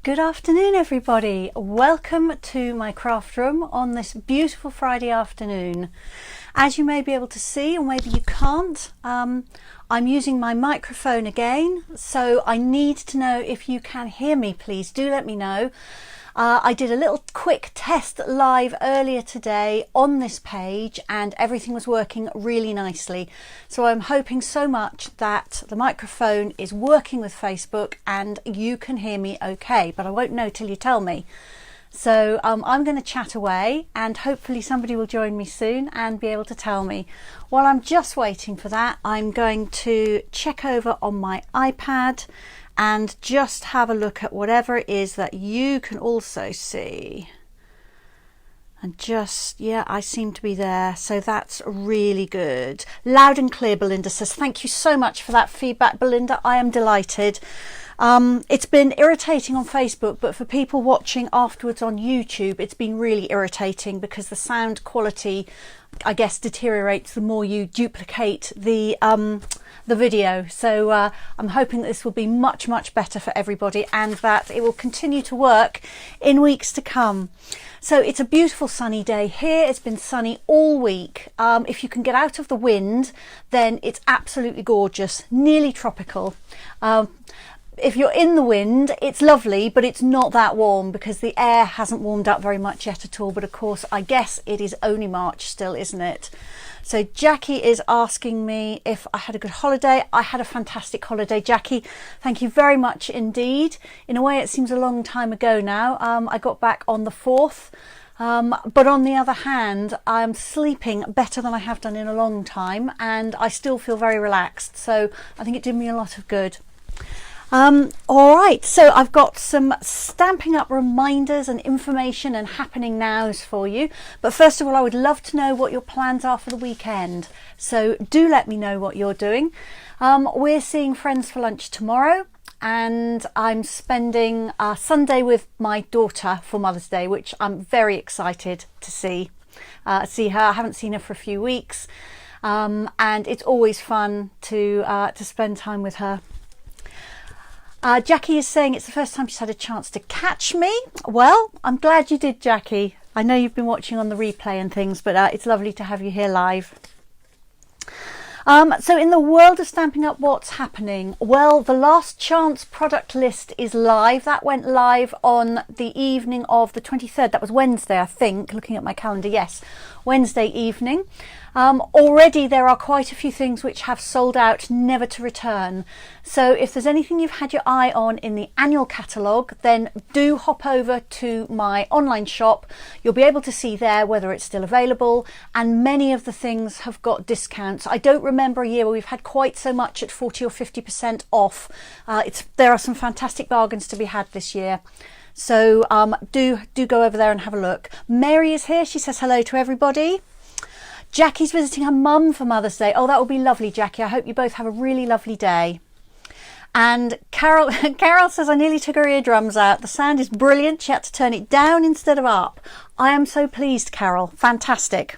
Good afternoon everybody, welcome to my craft room on this beautiful Friday afternoon. As you may be able to see, or maybe you can't, I'm using my microphone again, so I need to know if you can hear me. Please do let me know. I did a little quick test live earlier today on this page and everything was working really nicely. So I'm hoping so much that the microphone is working with Facebook and you can hear me okay, but I won't know till you tell me. So I'm going to chat away and hopefully somebody will join me soon and be able to tell me. While I'm just waiting for that, I'm going to check over on my iPad and just have a look at whatever it is that you can also see. And just, yeah, I seem to be there, so that's really good. Loud and clear, Belinda says. Thank you so much for that feedback, Belinda. I am delighted. It's been irritating on Facebook, but for people watching afterwards on YouTube, it's been really irritating because the sound quality, I guess, deteriorates the more you duplicate the video. So I'm hoping that this will be much better for everybody and that it will continue to work in weeks to come. So it's a beautiful sunny day here. It's been sunny all week. If you can get out of the wind, then it's absolutely gorgeous, nearly tropical. If you're in the wind, it's lovely, but it's not that warm because the air hasn't warmed up very much yet at all. But of course, I guess it is only March still, isn't it? So Jackie is asking me if I had a good holiday. I had a fantastic holiday, Jackie. Thank you very much indeed. In a way, it seems a long time ago now. I got back on the 4th. But on the other hand, I'm sleeping better than I have done in a long time and I still feel very relaxed. So I think it did me a lot of good. All right, so I've got some Stampin' Up reminders and information and happening nows for you. But first of all, I would love to know what your plans are for the weekend. So do let me know what you're doing. We're seeing friends for lunch tomorrow and I'm spending Sunday with my daughter for Mother's Day, which I'm very excited to see her. I haven't seen her for a few weeks and it's always fun to spend time with her. Jackie is saying it's the first time she's had a chance to catch me. Well, I'm glad you did, Jackie. I know you've been watching on the replay and things, but it's lovely to have you here live. So in the world of Stampin' Up, what's happening? Well, the last chance product list is live. That went live on the evening of the 23rd. That was Wednesday, I think, looking at my calendar. Yes, Wednesday evening. Already there are quite a few things which have sold out, never to return. So if there's anything you've had your eye on in the annual catalogue, then do hop over to my online shop. You'll be able to see there whether it's still available, and many of the things have got discounts. I don't remember a year where we've had quite so much at 40 or 50% off. There are some fantastic bargains to be had this year. So do go over there and have a look. Mary is here. She says hello to everybody. Jackie's visiting her mum for Mother's Day. Oh, that will be lovely, Jackie. I hope you both have a really lovely day. And Carol says, I nearly took her eardrums out. The sound is brilliant. She had to turn it down instead of up. I am so pleased, Carol. Fantastic.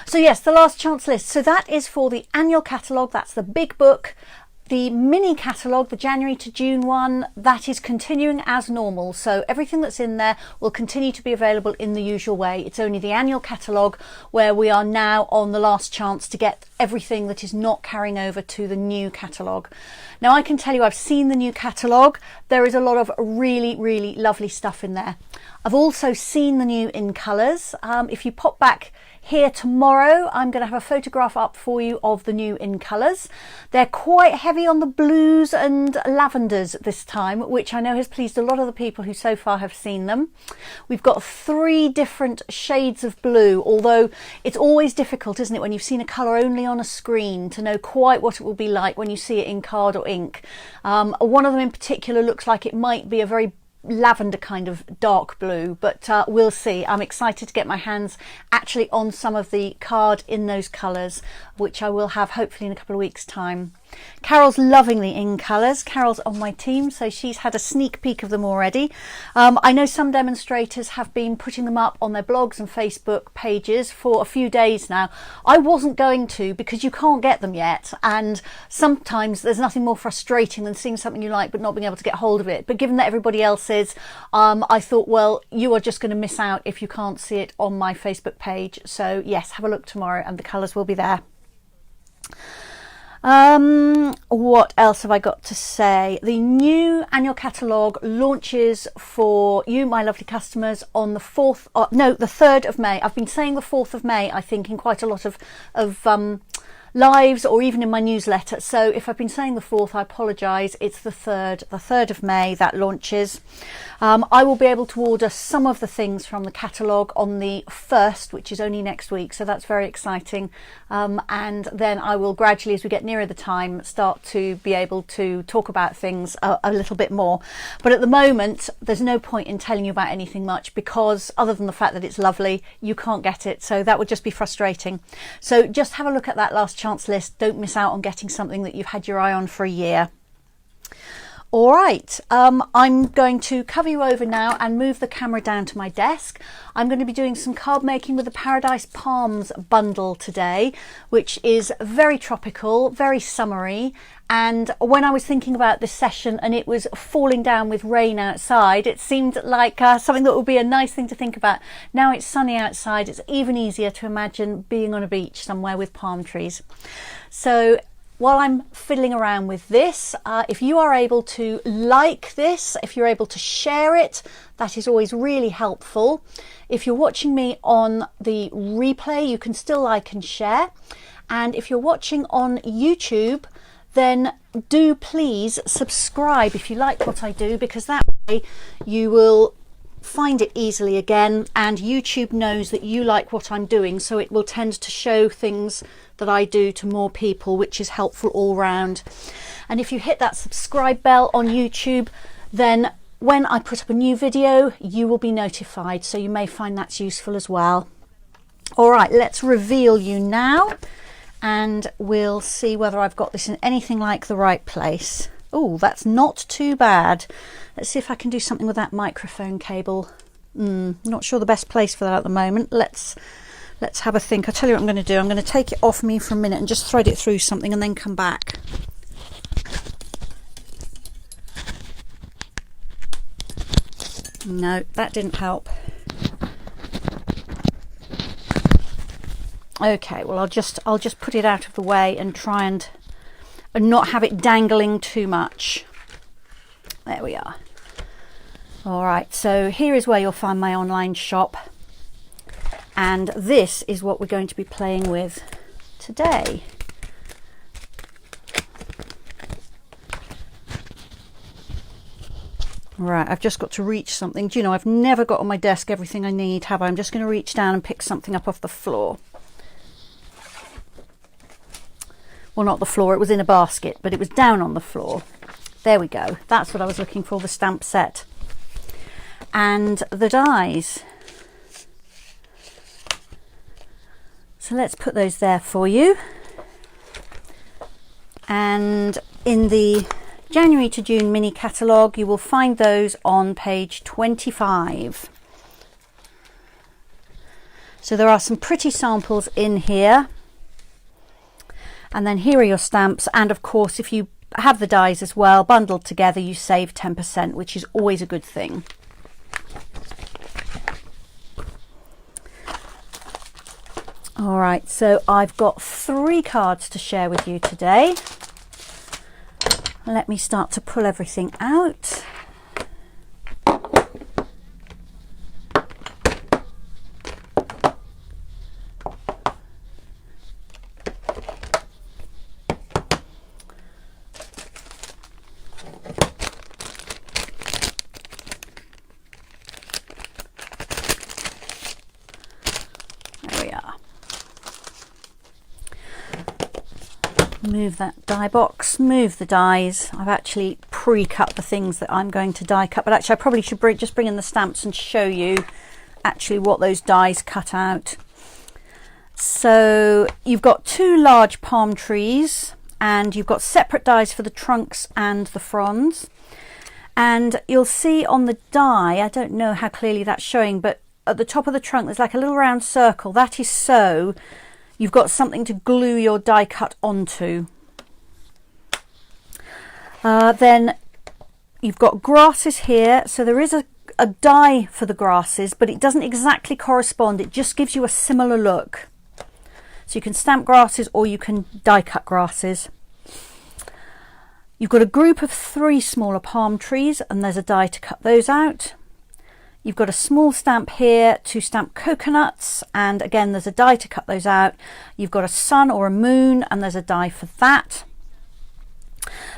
So yes, the last chance list. So that is for the annual catalogue. That's the big book. The mini catalogue, the January to June one, that is continuing as normal. So everything that's in there will continue to be available in the usual way. It's only the annual catalogue where we are now on the last chance to get everything that is not carrying over to the new catalogue. Now I can tell you I've seen the new catalogue. There is a lot of really lovely stuff in there. I've also seen the new in colours. If you pop back here tomorrow, I'm going to have a photograph up for you of the new in colours. They're quite heavy on the blues and lavenders this time, which I know has pleased a lot of the people who so far have seen them. We've got 3 different shades of blue, although it's always difficult, isn't it, when you've seen a colour only on a screen to know quite what it will be like when you see it in card or ink. One of them in particular looks like it might be a very lavender kind of dark blue, but we'll see. I'm excited to get my hands actually on some of the card in those colours, which I will have hopefully in a couple of weeks' time. Carol's loving the in colours. Carol's on my team, so she's had a sneak peek of them already. I know some demonstrators have been putting them up on their blogs and Facebook pages for a few days now. I wasn't going to, because you can't get them yet, and sometimes there's nothing more frustrating than seeing something you like but not being able to get hold of it. But given that everybody else is, I thought, well, you are just going to miss out if you can't see it on my Facebook page. So yes, have a look tomorrow and the colours will be there. What else have I got to say? The new annual catalogue launches for you, my lovely customers, on the 3rd of May. I've been saying the 4th of May, I think, in quite a lot of lives or even in my newsletter. So if I've been saying the 4th, I apologise. It's the 3rd of May that launches. I will be able to order some of the things from the catalogue on the 1st, which is only next week. So that's very exciting. And then I will gradually, as we get nearer the time, start to be able to talk about things a little bit more. But at the moment, there's no point in telling you about anything much, because other than the fact that it's lovely, you can't get it. So that would just be frustrating. So just have a look at that last chance list. Don't miss out on getting something that you've had your eye on for a year. All right, I'm going to cover you over now and move the camera down to my desk. I'm going to be doing some card making with the Paradise Palms bundle today, which is very tropical, very summery. And when I was thinking about this session and it was falling down with rain outside, it seemed like something that would be a nice thing to think about. Now it's sunny outside, it's even easier to imagine being on a beach somewhere with palm trees. So while I'm fiddling around with this, if you are able to like this, if you're able to share it, that is always really helpful. If you're watching me on the replay, you can still like and share. And if you're watching on YouTube, then do please subscribe if you like what I do, because that way you will find it easily again, and YouTube knows that you like what I'm doing, so it will tend to show things that I do to more people, which is helpful all round. And if you hit that subscribe bell on YouTube, then when I put up a new video, you will be notified, so you may find that's useful as well. All right, let's reveal you now, and we'll see whether I've got this in anything like the right place. Oh, that's not too bad. Let's see if I can do something with that microphone cable. Not sure the best place for that at the moment. Let's have a think. I'll tell you what I'm going to do. I'm going to take it off me for a minute and just thread it through something and then come back. No, that didn't help. Okay, well I'll just put it out of the way and try and not have it dangling too much. There we are. All right, so here is where you'll find my online shop, and this is what we're going to be playing with today. Right, I've just got to reach something. Do you know, I've never got on my desk everything I need, have I? I'm just going to reach down and pick something up off the floor. Well, not the floor, it was in a basket, but it was down on the floor. There we go. That's what I was looking for, the stamp set. And the dies. So let's put those there for you. And in the January to June mini catalogue, you will find those on page 25. So there are some pretty samples in here. And then here are your stamps, and of course if you have the dies as well bundled together, you save 10%, which is always a good thing. All right, so I've got 3 cards to share with you today. Let me start to pull everything out. Move that die box, move the dies. I've actually pre-cut the things that I'm going to die cut, but actually I probably should just bring in the stamps and show you actually what those dies cut out. So you've got 2 large palm trees and you've got separate dies for the trunks and the fronds. And you'll see on the die, I don't know how clearly that's showing, but at the top of the trunk there's like a little round circle. That is so you've got something to glue your die cut onto. Then you've got grasses here, so there is a die for the grasses, but it doesn't exactly correspond. It just gives you a similar look. So you can stamp grasses or you can die cut grasses. You've got a group of 3 smaller palm trees, and there's a die to cut those out. You've got a small stamp here to stamp coconuts, and again there's a die to cut those out. You've got a sun or a moon, and there's a die for that.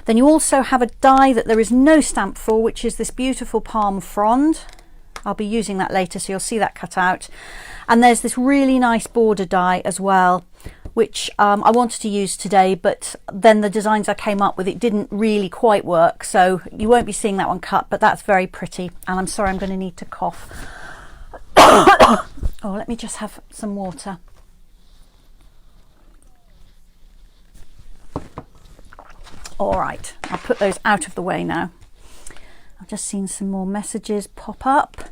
Then you also have a die that there is no stamp for, which is this beautiful palm frond. I'll be using that later, so you'll see that cut out. And there's this really nice border die as well, which I wanted to use today, but then the designs I came up with, it didn't really quite work, so you won't be seeing that one cut, but that's very pretty. And I'm sorry, I'm going to need to cough. Oh, let me just have some water. All right, I'll put those out of the way now. I've just seen some more messages pop up.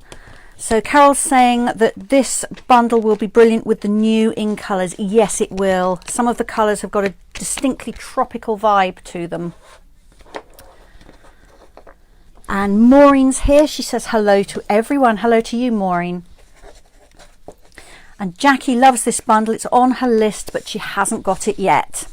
So Carol's saying that this bundle will be brilliant with the new ink colours. Yes, it will. Some of the colours have got a distinctly tropical vibe to them. And Maureen's here. She says hello to everyone. Hello to you, Maureen. And Jackie loves this bundle. It's on her list, but she hasn't got it yet.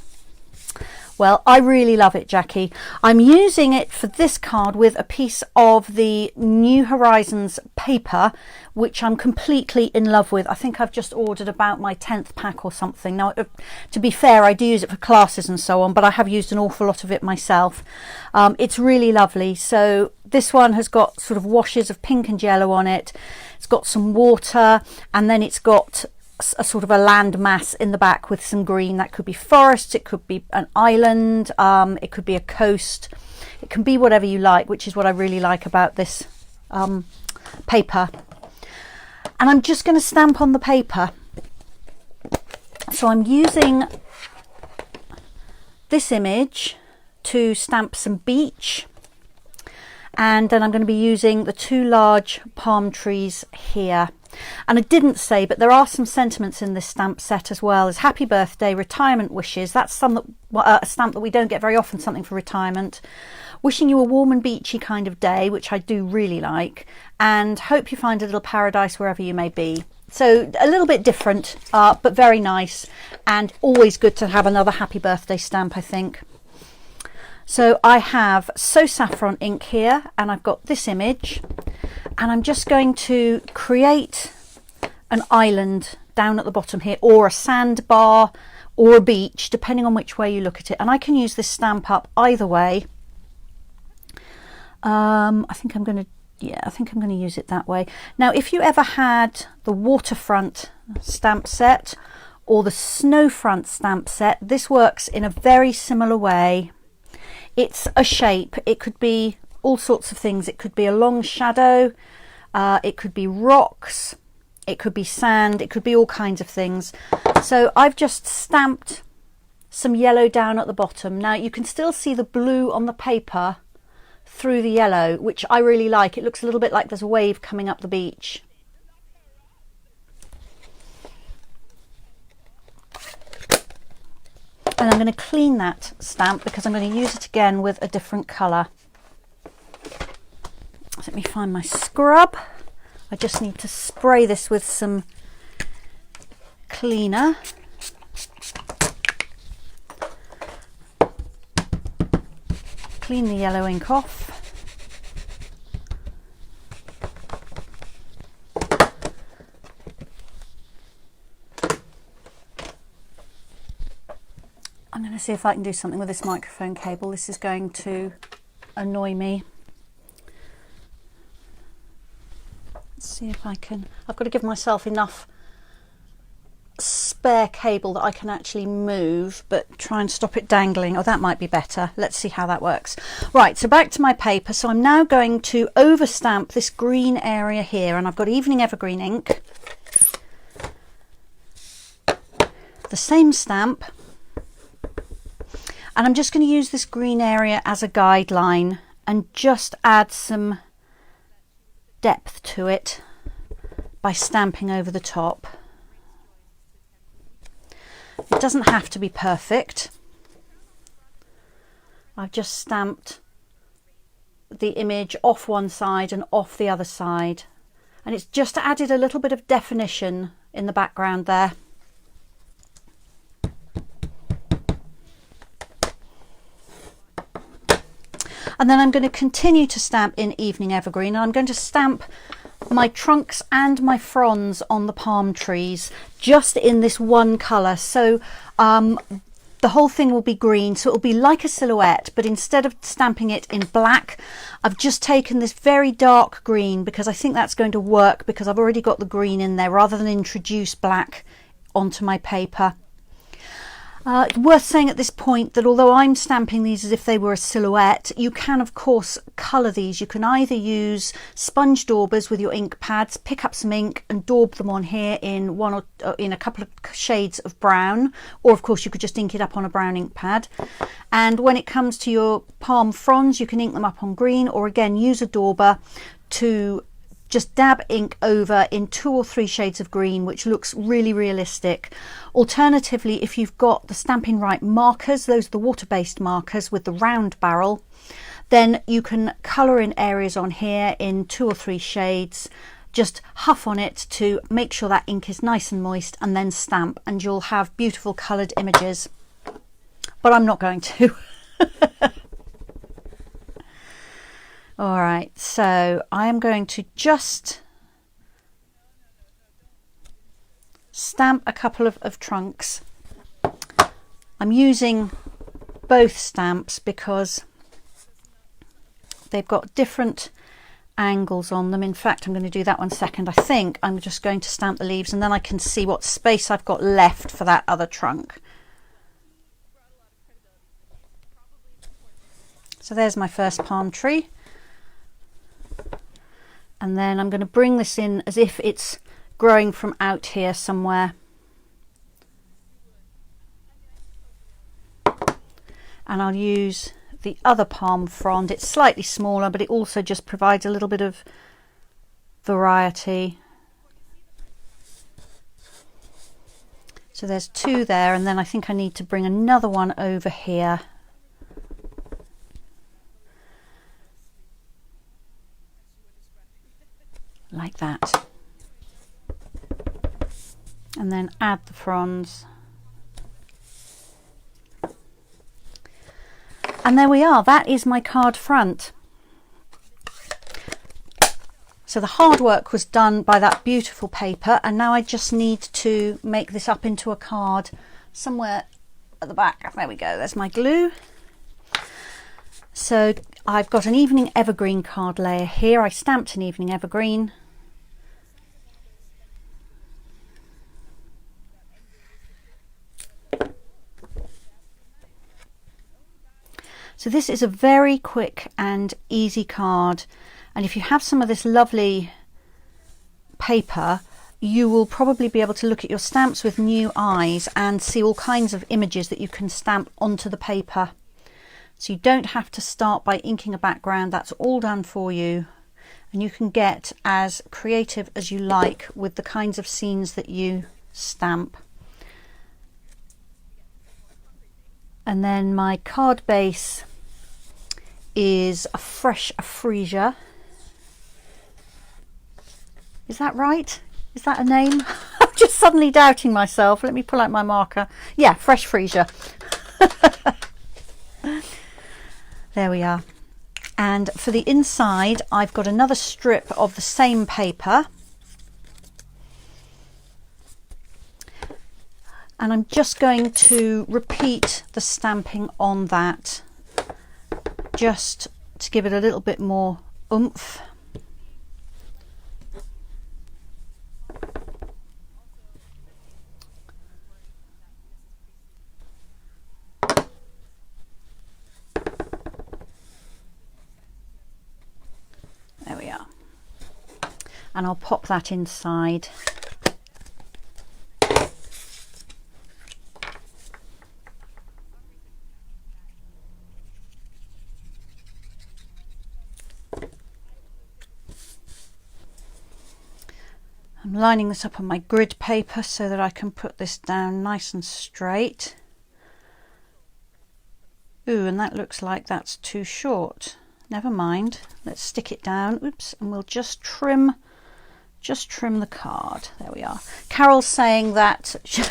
Well, I really love it, Jackie. I'm using it for this card with a piece of the New Horizons paper, which I'm completely in love with. I think I've just ordered about my 10th pack or something. Now, to be fair, I do use it for classes and so on, but I have used an awful lot of it myself. It's really lovely. So this one has got sort of washes of pink and yellow on it. It's got some water, and then it's got a sort of a land mass in the back with some green. That could be forest, it could be an island, it could be a coast, it can be whatever you like, which is what I really like about this paper. And I'm just going to stamp on the paper. So I'm using this image to stamp some beach, and then I'm going to be using the 2 large palm trees here. And I didn't say, but there are some sentiments in this stamp set as well as happy birthday, retirement wishes. That's a stamp that we don't get very often, something for retirement. Wishing you a warm and beachy kind of day, which I do really like, and hope you find a little paradise wherever you may be. So a little bit different, but very nice, and always good to have another happy birthday stamp, I think. So I have So Saffron ink here, and I've got this image, and I'm just going to create an island down at the bottom here, or a sandbar or a beach, depending on which way you look at it. And I can use this stamp up either way. I think I'm going to use it that way. Now, if you ever had the waterfront stamp set or the snowfront stamp set, this works in a very similar way. It's a shape. It could be all sorts of things. It could be a long shadow, it could be rocks, it could be sand, it could be all kinds of things. So I've just stamped some yellow down at the bottom. Now you can still see the blue on the paper through the yellow, which I really like. It looks a little bit like there's a wave coming up the beach. And I'm going to clean that stamp because I'm going to use it again with a different colour. Let me find my scrub. I just need to spray this with some cleaner. Clean the yellow ink off. I'm going to see if I can do something with this microphone cable. This is going to annoy me. Let's see if I can. I've got to give myself enough spare cable that I can actually move, but try and stop it dangling. Oh, that might be better. Let's see how that works. Right, so back to my paper. So I'm now going to overstamp this green area here, and I've got Evening Evergreen ink. The same stamp. And I'm just going to use this green area as a guideline and just add some depth to it by stamping over the top. It doesn't have to be perfect. I've just stamped the image off one side and off the other side, and it's just added a little bit of definition in the background there. And then I'm going to continue to stamp in Evening Evergreen, and I'm going to stamp my trunks and my fronds on the palm trees just in this one colour. So the whole thing will be green, so it will be like a silhouette, but instead of stamping it in black, I've just taken this very dark green because I think that's going to work, because I've already got the green in there rather than introduce black onto my paper. Worth saying at this point that although I'm stamping these as if they were a silhouette, you can of course colour these. You can either use sponge daubers with your ink pads, pick up some ink and daub them on here in in a couple of shades of brown, or of course you could just ink it up on a brown ink pad. And when it comes to your palm fronds, you can ink them up on green, or again use a dauber to just dab ink over in 2 or 3 shades of green, which looks really realistic. Alternatively, if you've got the Stampin' Right markers, those are the water-based markers with the round barrel, then you can colour in areas on here in 2 or 3 shades. Just huff on it to make sure that ink is nice and moist, and then stamp, and you'll have beautiful coloured images. But I'm not going to. All right, so I am going to just stamp a couple of trunks. I'm using both stamps because they've got different angles on them. In fact, I'm going to do that one second. I think I'm just going to stamp the leaves, and then I can see what space I've got left for that other trunk. So there's my first palm tree. And then I'm going to bring this in as if it's growing from out here somewhere. And I'll use the other palm frond. It's slightly smaller, but it also just provides a little bit of variety. So there's 2 there, and then I think I need to bring another one over here. Like that, and then add the fronds, and there we are. That is my card front. So the hard work was done by that beautiful paper, and now I just need to make this up into a card somewhere at the back. There we go, there's my glue. So I've got an Evening Evergreen card layer here. I stamped an Evening Evergreen. So this is a very quick and easy card, and if you have some of this lovely paper, you will probably be able to look at your stamps with new eyes and see all kinds of images that you can stamp onto the paper. So you don't have to start by inking a background. That's all done for you, and you can get as creative as you like with the kinds of scenes that you stamp. And then my card base is a fresh freesia. Is that right? Is that a name? I'm just suddenly doubting myself. Let me pull out my marker. Yeah, fresh freesia. There we are. And for the inside, I've got another strip of the same paper. And I'm just going to repeat the stamping on that, just to give it a little bit more oomph. There we are. And I'll pop that inside. I'm lining this up on my grid paper so that I can put this down nice and straight. Ooh, and that looks like that's too short. Never mind, let's stick it down. Oops, and we'll just trim the card. There we are. Carol's saying that she's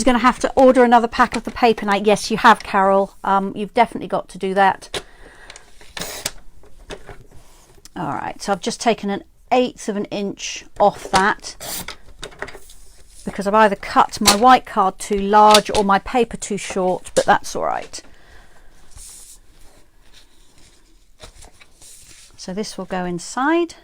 going to have to order another pack of the paper knife. Yes, you have, Carol. You've definitely got to do that. All right, so I've just taken 1/8 of an inch off that because I've either cut my white card too large or my paper too short, but that's all right. So this will go inside.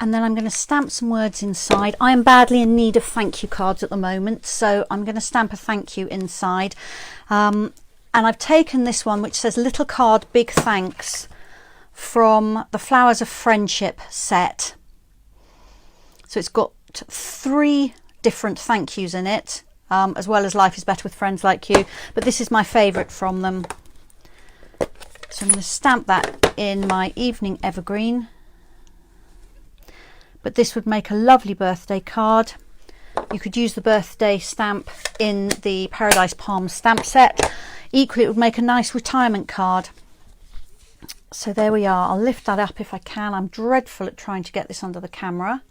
And then I'm going to stamp some words inside. I am badly in need of thank you cards at the moment, so I'm going to stamp a thank you inside. And I've taken this one which says little card, big thanks, from the Flowers of Friendship set. So it's got 3 different thank yous in it, as well as Life is Better with Friends Like You. But this is my favourite from them. So I'm going to stamp that in my Evening Evergreen. But this would make a lovely birthday card. You could use the birthday stamp in the Paradise Palms stamp set. Equally, it would make a nice retirement card. So there we are. I'll lift that up if I can. I'm dreadful at trying to get this under the camera,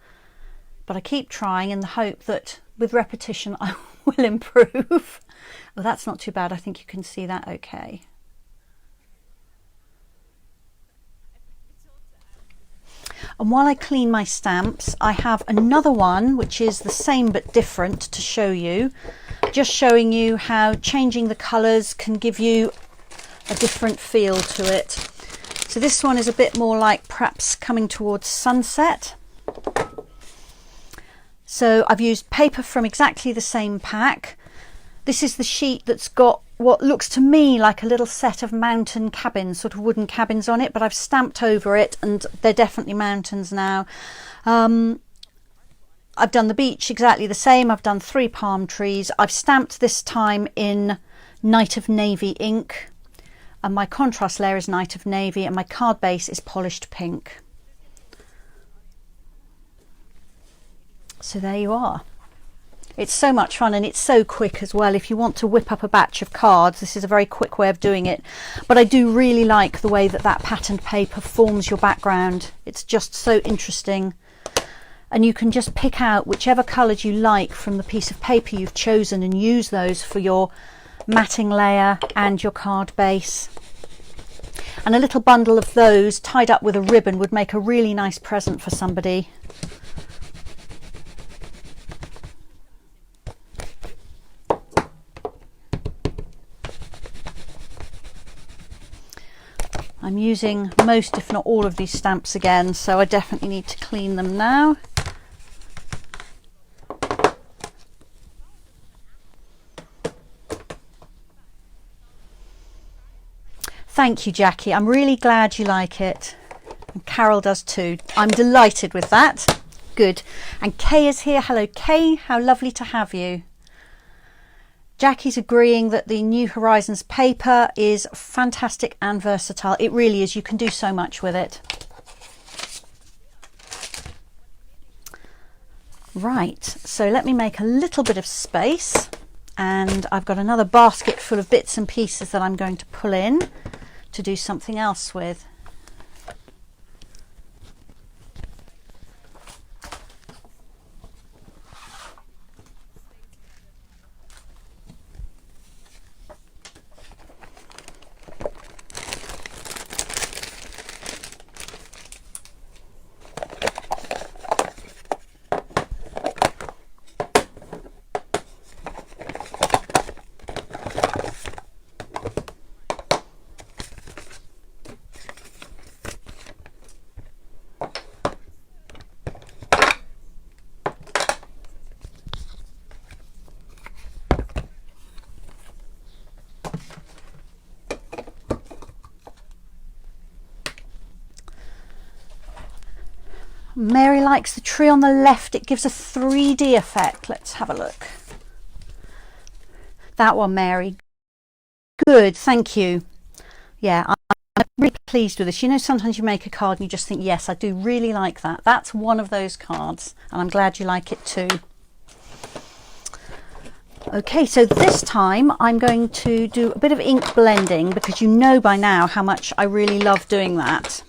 but I keep trying in the hope that with repetition I will improve. Well, that's not too bad. I think you can see that okay. And while I clean my stamps, I have another one which is the same but different to show you, just showing you how changing the colours can give you a different feel to it. So this one is a bit more like perhaps coming towards sunset. So I've used paper from exactly the same pack. This is the sheet that's got what looks to me like a little set of mountain cabins, sort of wooden cabins on it, but I've stamped over it and they're definitely mountains now. I've done the beach exactly the same. I've done 3 palm trees. I've stamped this time in Night of Navy ink, and my contrast layer is Night of Navy, and my card base is polished pink. So there you are. It's so much fun and it's so quick as well. If you want to whip up a batch of cards, this is a very quick way of doing it. But I do really like the way that that patterned paper forms your background. It's just so interesting. And you can just pick out whichever colours you like from the piece of paper you've chosen and use those for your matting layer and your card base. And a little bundle of those tied up with a ribbon would make a really nice present for somebody. I'm using most, if not all, of these stamps again, so I definitely need to clean them now. Thank you, Jackie. I'm really glad you like it. And Carol does too. I'm delighted with that. Good. And Kay is here. Hello, Kay. How lovely to have you. Jackie's agreeing that the New Horizons paper is fantastic and versatile. It really is. You can do so much with it. Right, so let me make a little bit of space, and I've got another basket full of bits and pieces that I'm going to pull in to do something else with. Mary likes the tree on the left. It gives a 3D effect. Let's have a look. That one, Mary. Good, thank you. Yeah, I'm really pleased with this. You know, sometimes you make a card and you just think, yes, I do really like that. That's one of those cards, and I'm glad you like it too. Okay, so this time I'm going to do a bit of ink blending, because you know by now how much I really love doing that.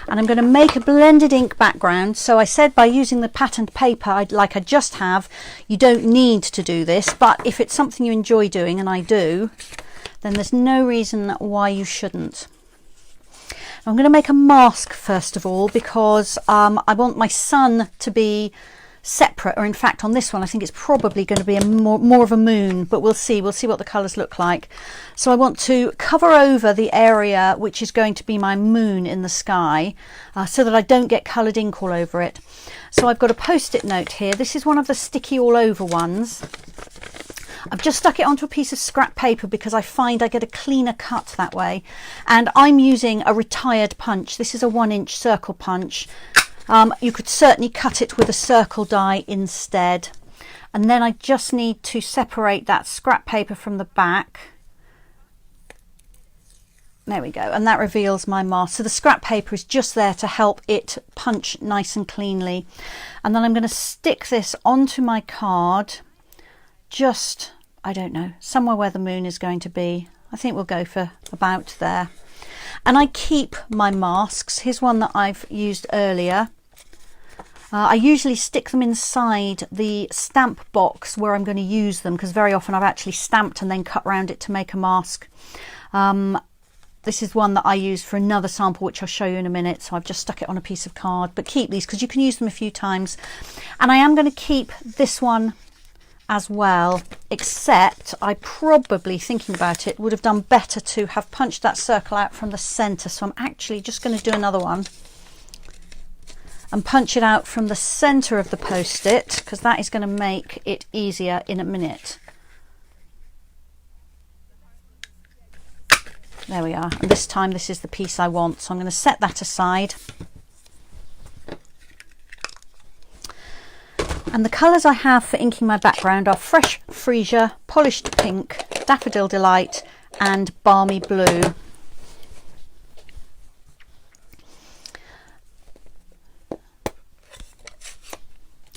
And I'm going to make a blended ink background. So I said by using the patterned paper like I just have, you don't need to do this, but if it's something you enjoy doing, and I do, then there's no reason why you shouldn't. I'm going to make a mask first of all, because I want my sun to be separate, or in fact on this one I think it's probably going to be a more of a moon, but we'll see what the colours look like. So I want to cover over the area which is going to be my moon in the sky, so that I don't get coloured ink all over it. So I've got a post-it note here. This is one of the sticky all over ones. I've just stuck it onto a piece of scrap paper because I find I get a cleaner cut that way, and I'm using a retired punch. This is a 1-inch circle punch. You could certainly cut it with a circle die instead. And then I just need to separate that scrap paper from the back. There we go, and that reveals my mask. So the scrap paper is just there to help it punch nice and cleanly. And then I'm going to stick this onto my card, just, I don't know, somewhere where the moon is going to be. I think we'll go for about there. And I keep my masks. Here's one that I've used earlier. I usually stick them inside the stamp box where I'm going to use them, because very often I've actually stamped and then cut around it to make a mask. This is one that I used for another sample, which I'll show you in a minute. So I've just stuck it on a piece of card, but keep these because you can use them a few times. And I am going to keep this one as well, except I probably, thinking about it, would have done better to have punched that circle out from the center. So I'm actually just going to do another one and punch it out from the center of the post-it, because that is going to make it easier in a minute. There we are, and this time this is the piece I want, so I'm going to set that aside. And the colours I have for inking my background are Fresh Freesia, Polished Pink, Daffodil Delight and Balmy Blue.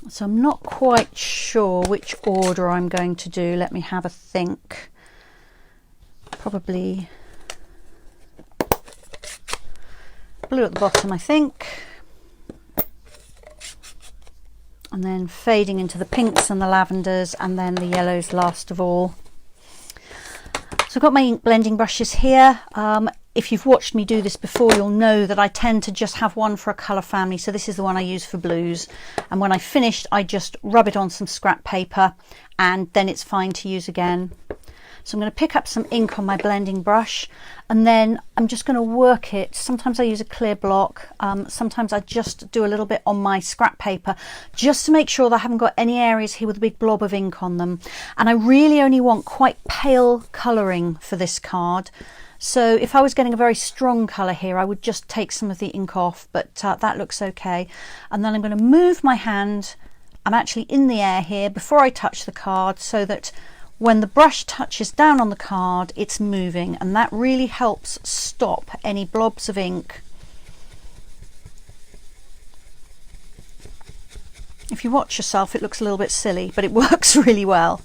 So I'm not quite sure which order I'm going to do. Let me have a think. Probably blue at the bottom, I think. And then fading into the pinks and the lavenders, and then the yellows last of all. So I've got my ink blending brushes here. If you've watched me do this before, you'll know that I tend to just have one for a colour family. So this is the one I use for blues. And when I finished, I just rub it on some scrap paper, and then it's fine to use again. So I'm going to pick up some ink on my blending brush, and then I'm just going to work it. Sometimes I use a clear block, sometimes I just do a little bit on my scrap paper, just to make sure that I haven't got any areas here with a big blob of ink on them. And I really only want quite pale colouring for this card. So if I was getting a very strong colour here, I would just take some of the ink off, but that looks okay. And then I'm going to move my hand, I'm actually in the air here before I touch the card, so that when the brush touches down on the card, it's moving, and that really helps stop any blobs of ink. If you watch yourself, it looks a little bit silly, but it works really well.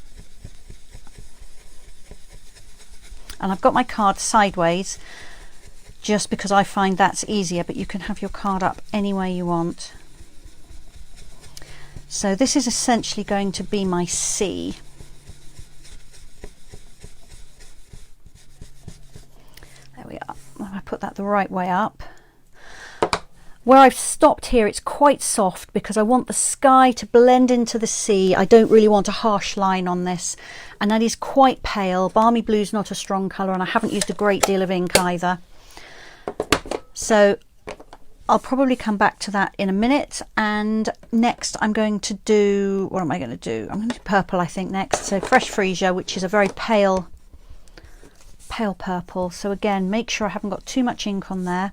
And I've got my card sideways just because I find that's easier, but you can have your card up any way you want. So this is essentially going to be my C. There we are. I put that the right way up. Where I've stopped here, it's quite soft because I want the sky to blend into the sea. I don't really want a harsh line on this, and that is quite pale. Balmy Blue's not a strong colour, and I haven't used a great deal of ink either. So I'll probably come back to that in a minute. And next I'm going to do, what am I going to do? I'm going to do purple, I think, next. So Fresh Freesia, which is a very pale pale purple. So again, make sure I haven't got too much ink on there.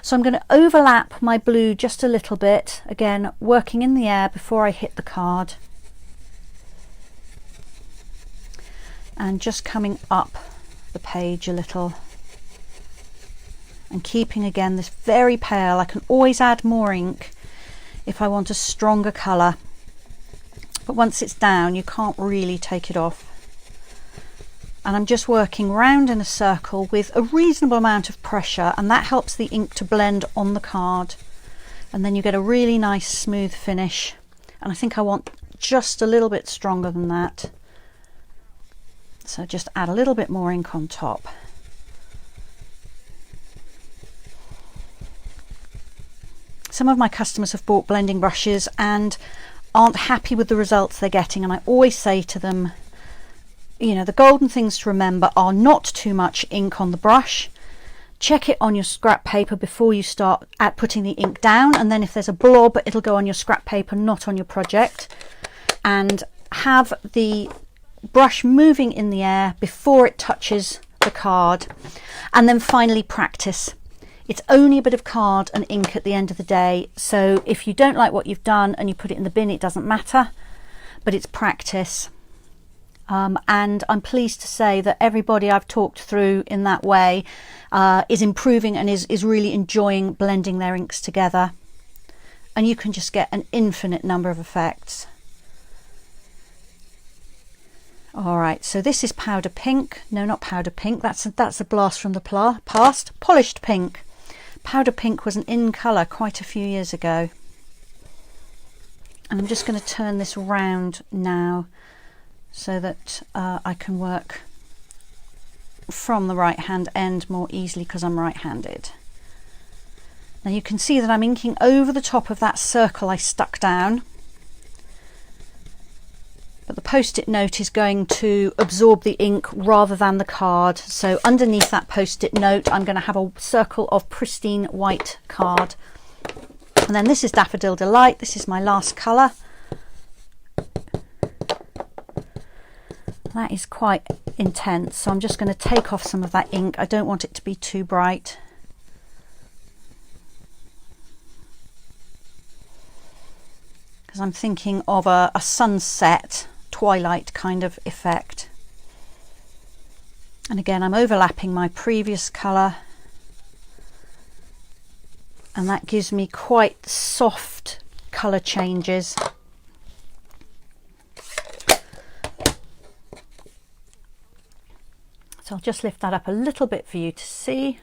So I'm going to overlap my blue just a little bit, again working in the air before I hit the card, and just coming up the page a little and keeping again this very pale. I can always add more ink if I want a stronger colour, but once it's down you can't really take it off. And I'm just working round in a circle with a reasonable amount of pressure, and that helps the ink to blend on the card, and then you get a really nice smooth finish. And I think I want just a little bit stronger than that, so just add a little bit more ink on top. Some of my customers have bought blending brushes and aren't happy with the results they're getting, and I always say to them, you know, the golden things to remember are not too much ink on the brush. Check it on your scrap paper before you start at putting the ink down, and then if there's a blob, it'll go on your scrap paper, not on your project. And have the brush moving in the air before it touches the card. And then finally, practice. It's only a bit of card and ink at the end of the day, so if you don't like what you've done and you put it in the bin, it doesn't matter, but it's practice. And I'm pleased to say that everybody I've talked through in that way is improving and is really enjoying blending their inks together. And you can just get an infinite number of effects. All right, so this is powder pink. No, not powder pink. That's a blast from the past. Polished pink. Powder pink was an in colour quite a few years ago. And I'm just going to turn this round now, so that I can work from the right hand end more easily because I'm right-handed. Now you can see that I'm inking over the top of that circle I stuck down, but the post-it note is going to absorb the ink rather than the card. So underneath that post-it note I'm going to have a circle of pristine white card. And then this is Daffodil Delight. This is my last colour. That is quite intense, so I'm just going to take off some of that ink. I don't want it to be too bright. Because I'm thinking of a sunset, twilight kind of effect. And again, I'm overlapping my previous colour, and that gives me quite soft colour changes. So I'll just lift that up a little bit for you to see.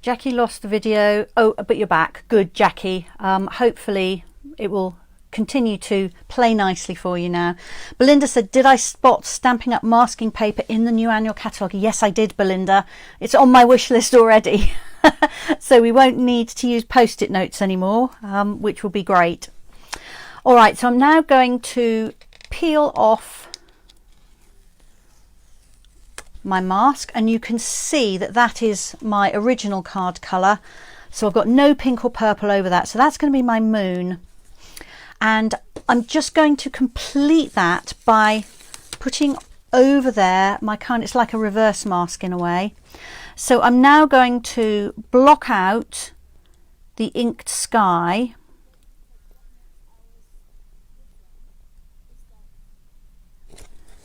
Jackie lost the video. Oh, but you're back. Good, Jackie. Hopefully it will continue to play nicely for you now. Belinda said, did I spot Stampin' Up masking paper in the new annual catalogue? Yes, I did, Belinda. It's on my wish list already. So we won't need to use post-it notes anymore, which will be great. All right, so I'm now going to peel off my mask, and you can see that that is my original card colour. So I've got no pink or purple over that. So that's going to be my moon. And I'm just going to complete that by putting over there my kind, it's like a reverse mask in a way. So I'm now going to block out the inked sky.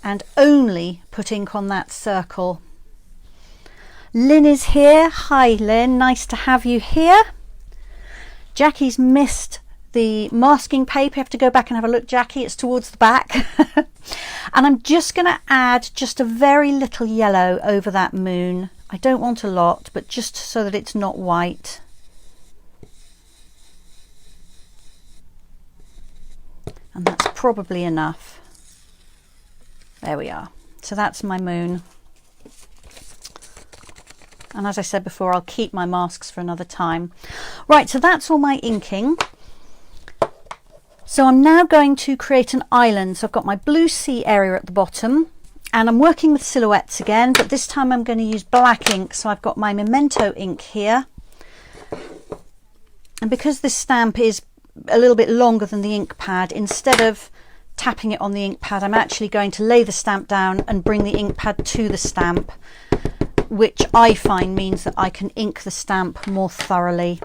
And only put ink on that circle. Lynn is here. Hi Lynn, nice to have you here. Jackie's missed the masking paper. You have to go back and have a look, Jackie. It's towards the back. And I'm just going to add just a very little yellow over that moon. I don't want a lot, but just so that it's not white. And that's probably enough. There we are. So that's my moon. And as I said before, I'll keep my masks for another time. Right, so that's all my inking. So I'm now going to create an island. So I've got my blue sea area at the bottom, and I'm working with silhouettes again, but this time I'm going to use black ink. So I've got my Memento ink here. And because this stamp is a little bit longer than the ink pad, instead of tapping it on the ink pad. I'm actually going to lay the stamp down and bring the ink pad to the stamp, which I find means that I can ink the stamp more thoroughly.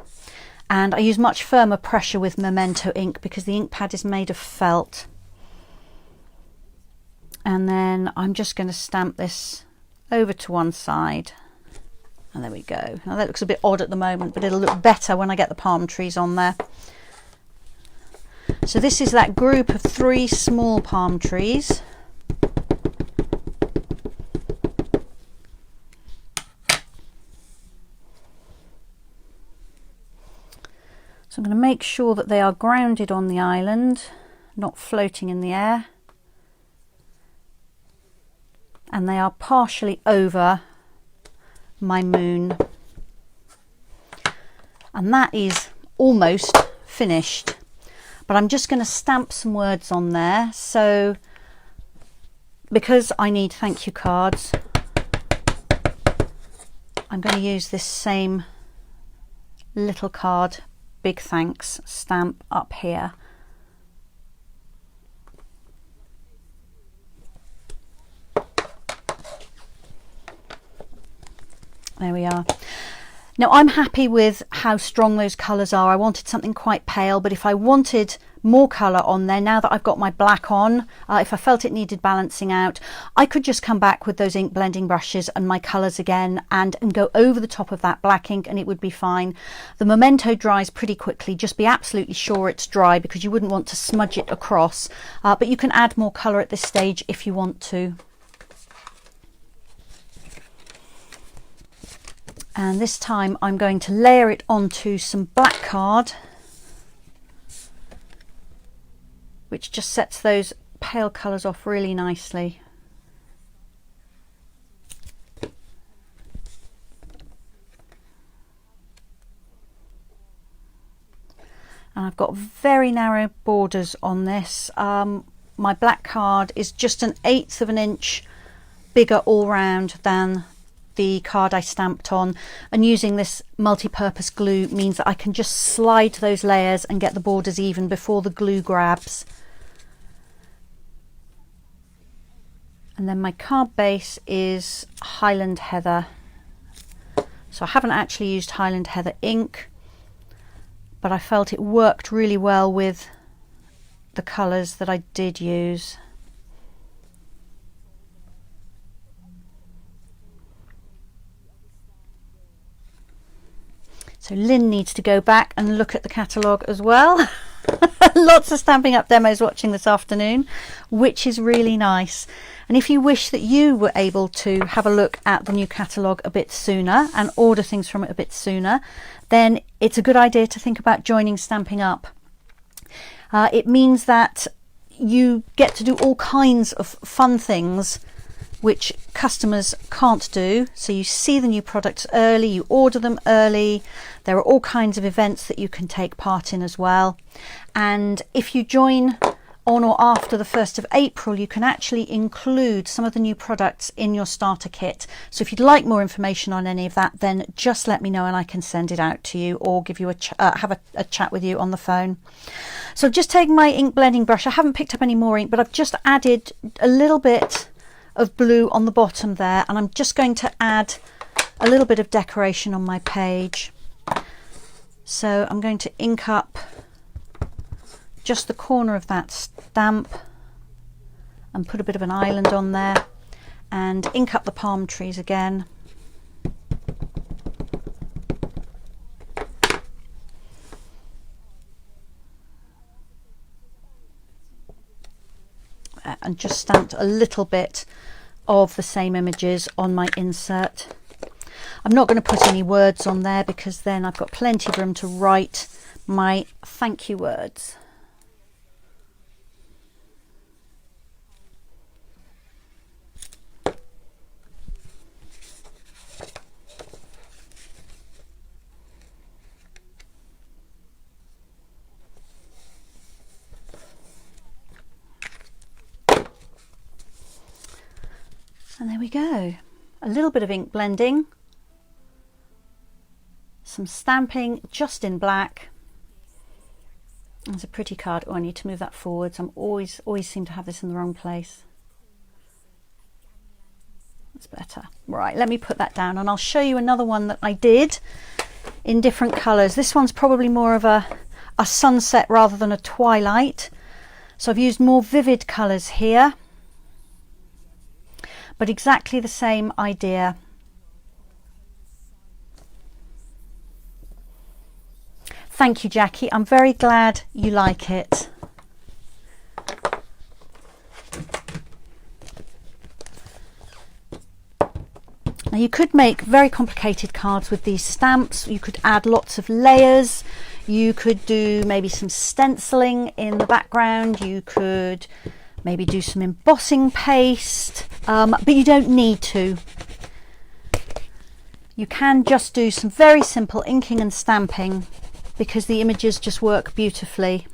And I use much firmer pressure with Memento ink because the ink pad is made of felt. And then I'm just going to stamp this over to one side. And there we go. Now that looks a bit odd at the moment, but it'll look better when I get the palm trees on there. So this is that group of 3 small palm trees. So I'm going to make sure that they are grounded on the island, not floating in the air. And they are partially over my moon, and that is almost finished, but I'm just going to stamp some words on there. So because I need thank you cards, I'm going to use this same little card, big thanks stamp up here. There we are. Now I'm happy with how strong those colours are. I wanted something quite pale, but if I wanted more colour on there, now that I've got my black on, if I felt it needed balancing out, I could just come back with those ink blending brushes and my colours again and go over the top of that black ink and it would be fine. The Memento dries pretty quickly. Just be absolutely sure it's dry because you wouldn't want to smudge it across, but you can add more colour at this stage if you want to. And this time I'm going to layer it onto some black card, which just sets those pale colours off really nicely. And I've got very narrow borders on this. My black card is just 1/8 of an inch bigger all round than the card I stamped on, and using this multi-purpose glue means that I can just slide those layers and get the borders even before the glue grabs. And then my card base is Highland Heather. So I haven't actually used Highland Heather ink, but I felt it worked really well with the colours that I did use. So Lynn needs to go back and look at the catalogue as well. Lots of Stampin' Up demos watching this afternoon, which is really nice. And if you wish that you were able to have a look at the new catalogue a bit sooner and order things from it a bit sooner, then it's a good idea to think about joining Stampin' Up. It means that you get to do all kinds of fun things which customers can't do. So you see the new products early, you order them early. There are all kinds of events that you can take part in as well. And if you join on or after the 1st of April, you can actually include some of the new products in your starter kit. So if you'd like more information on any of that, then just let me know and I can send it out to you or give you have a chat with you on the phone. So I've just taken my ink blending brush. I haven't picked up any more ink, but I've just added a little bit of blue on the bottom there, and I'm just going to add a little bit of decoration on my page. So I'm going to ink up just the corner of that stamp and put a bit of an island on there and ink up the palm trees again. And just stamped a little bit of the same images on my insert. I'm not going to put any words on there because then I've got plenty of room to write my thank you words. And there we go. A little bit of ink blending, some stamping just in black, It's a pretty card. Oh, I need to move that forwards. I'm always seem to have this in the wrong place. That's better. Right, let me put that down and I'll show you another one that I did in different colours. This one's probably more of a sunset rather than a twilight. So I've used more vivid colours here, but exactly the same idea. Thank you, Jackie. I'm very glad you like it. Now you could make very complicated cards with these stamps. You could add lots of layers. You could do maybe some stenciling in the background. You could maybe do some embossing paste, but you don't need to. You can just do some very simple inking and stamping because the images just work beautifully.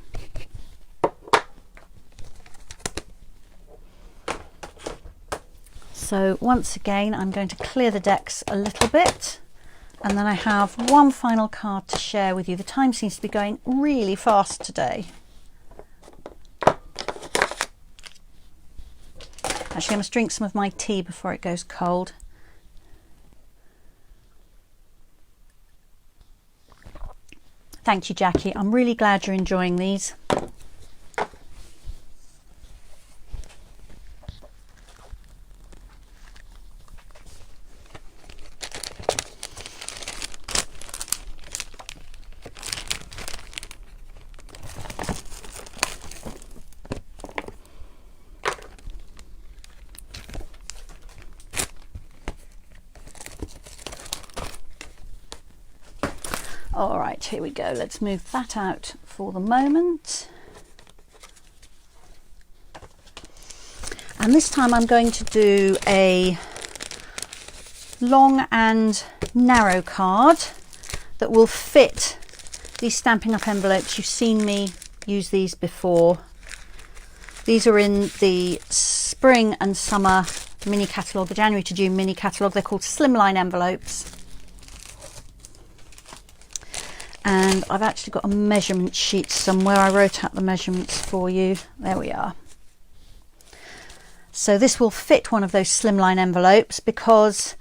So once again, I'm going to clear the decks a little bit, and then I have one final card to share with you. The time seems to be going really fast today. Actually, I must drink some of my tea before it goes cold. Thank you, Jackie. I'm really glad you're enjoying these. All right, here we go. Let's move that out for the moment. And this time I'm going to do a long and narrow card that will fit these Stampin' Up! Envelopes. You've seen me use these before. These are in the spring and summer mini catalogue, the January to June mini catalogue. They're called Slimline envelopes. And I've actually got a measurement sheet somewhere. I wrote out the measurements for you. There we are. So this will fit one of those Slimline envelopes because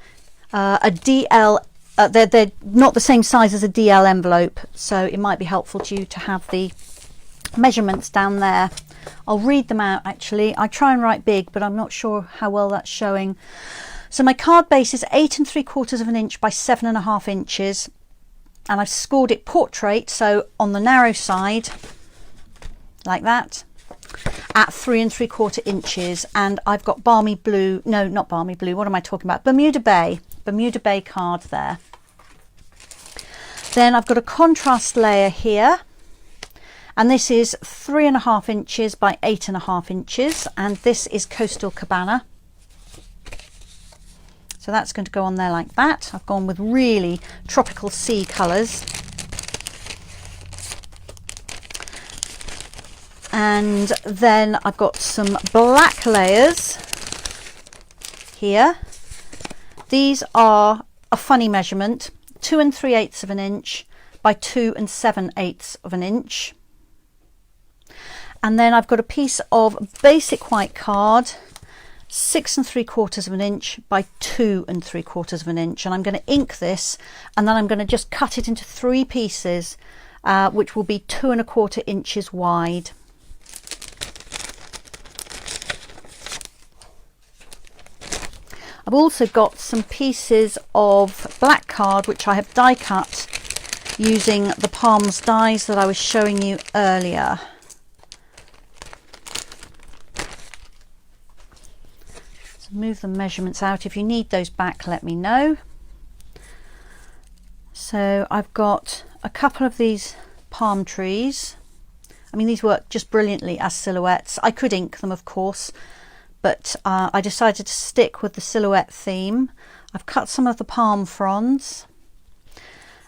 a DL, they're not the same size as a DL envelope, so it might be helpful to you to have the measurements down there. I'll read them out actually. I try and write big, but I'm not sure how well that's showing. So my card base is 8 3/4 of an inch by 7.5 inches. And I've scored it portrait, so on the narrow side, like that, at 3 3/4 inches. And I've got balmy blue, no, not balmy blue, what am I talking about? Bermuda Bay card there. Then I've got a contrast layer here, and this is 3.5 inches by 8.5 inches, and this is Coastal Cabana. So that's going to go on there like that. I've gone with really tropical sea colours. And then I've got some black layers here. These are a funny measurement, 2 3/8 of an inch by 2 7/8 of an inch. And then I've got a piece of basic white card, 6 3/4 of an inch by 2 3/4 of an inch, and I'm going to ink this, and then I'm going to just cut it into 3 pieces, which will be 2 1/4 inches wide. I've also got some pieces of black card which I have die cut using the Palms dies that I was showing you earlier. Move the measurements out. If you need those back, let me know. So I've got a couple of these palm trees. I mean, these work just brilliantly as silhouettes. I could ink them, of course, but I decided to stick with the silhouette theme. I've cut some of the palm fronds,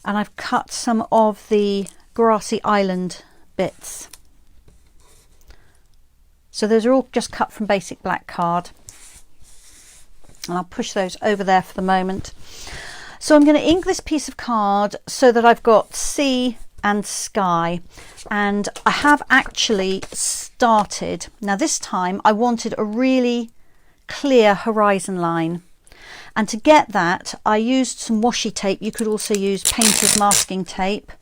and I've cut some of the grassy island bits. So those are all just cut from basic black card. And I'll push those over there for the moment. So I'm going to ink this piece of card so that I've got sea, and sky, and I have actually started. Now this time I wanted a really clear horizon line, and to get that I used some washi tape. You could also use painter's masking tape,